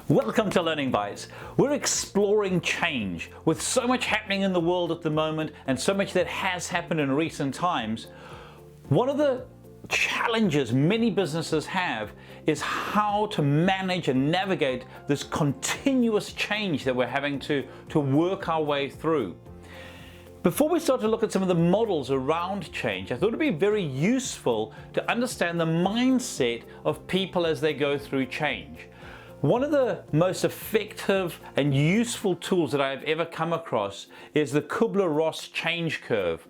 Welcome to Learning Bites. We're exploring change. With so much happening in the world at the moment and so much that has happened in recent times, one of the challenges many businesses have is how to manage and navigate this continuous change that we're having to work our way through. Before we start to look at some of the models around change, I thought it'd be very useful to understand the mindset of people as they go through change. One of the most effective and useful tools that I've ever come across is the Kubler-Ross change curve.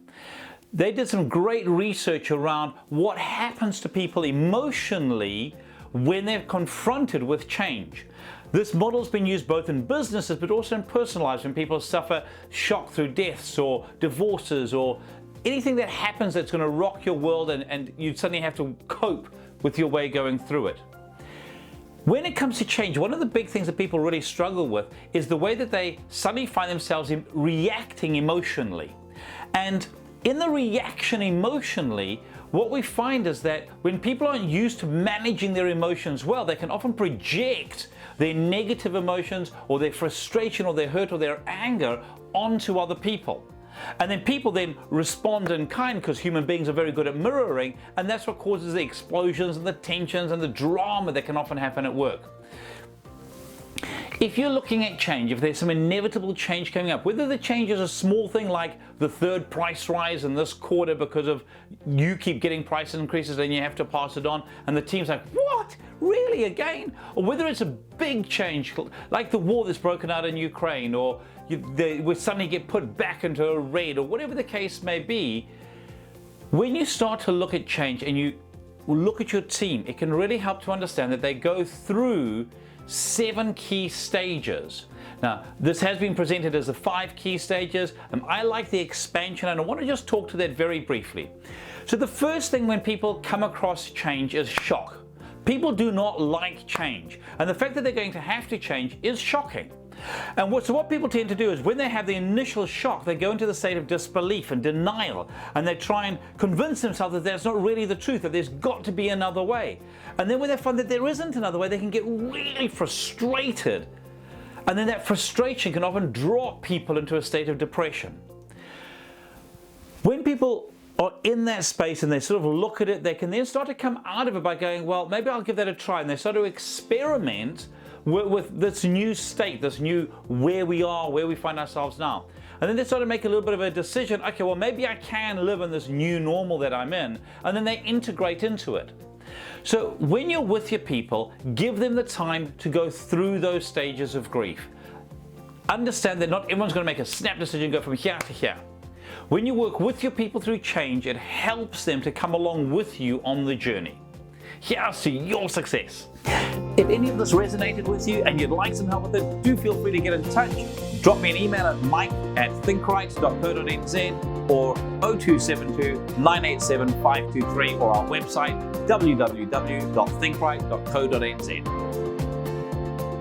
They did some great research around what happens to people emotionally when they're confronted with change. This model's been used both in businesses but also in personal lives when people suffer shock through deaths or divorces or anything that happens that's going to rock your world and you suddenly have to cope with your way going through it. When it comes to change, one of the big things that people really struggle with is the way that they suddenly find themselves reacting emotionally. And in the reaction emotionally, what we find is that when people aren't used to managing their emotions well, they can often project their negative emotions or their frustration or their hurt or their anger onto other people. And then people then respond in kind because human beings are very good at mirroring, and that's what causes the explosions and the tensions and the drama that can often happen at work. If you're looking at change, if there's some inevitable change coming up, whether the change is a small thing like the third price rise in this quarter because of you keep getting price increases and you have to pass it on, and the team's like, what? Really again? Or whether it's a big change like the war that's broken out in Ukraine, or we suddenly get put back into a red, or whatever the case may be, when you start to look at change and you look at your team, it can really help to understand that they go through 7 key stages. Now, this has been presented as the 5 key stages. I like the expansion, and I want to just talk to that very briefly. So the first thing when people come across change is shock. People do not like change, and the fact that they're going to have to change is shocking. And so what people tend to do is when they have the initial shock, they go into the state of disbelief and denial, and they try and convince themselves that that's not really the truth, that there's got to be another way. And then when they find that there isn't another way, they can get really frustrated. And then that frustration can often drop people into a state of depression. When people are in that space and they sort of look at it, they can then start to come out of it by going, well, maybe I'll give that a try. And they start to experiment with this new state, this new where we are, where we find ourselves now. And then they start to make a little bit of a decision, okay, well, maybe I can live in this new normal that I'm in, and then they integrate into it. So when you're with your people, give them the time to go through those stages of grief. Understand that not everyone's going to make a snap decision and go from here to here. When you work with your people through change, it helps them to come along with you on the journey. Here's to your success. If any of this resonated with you and you'd like some help with it, do feel free to get in touch. Drop me an email at mike@thinkright.co.nz or 0272 987 523 or our website www.thinkright.co.nz.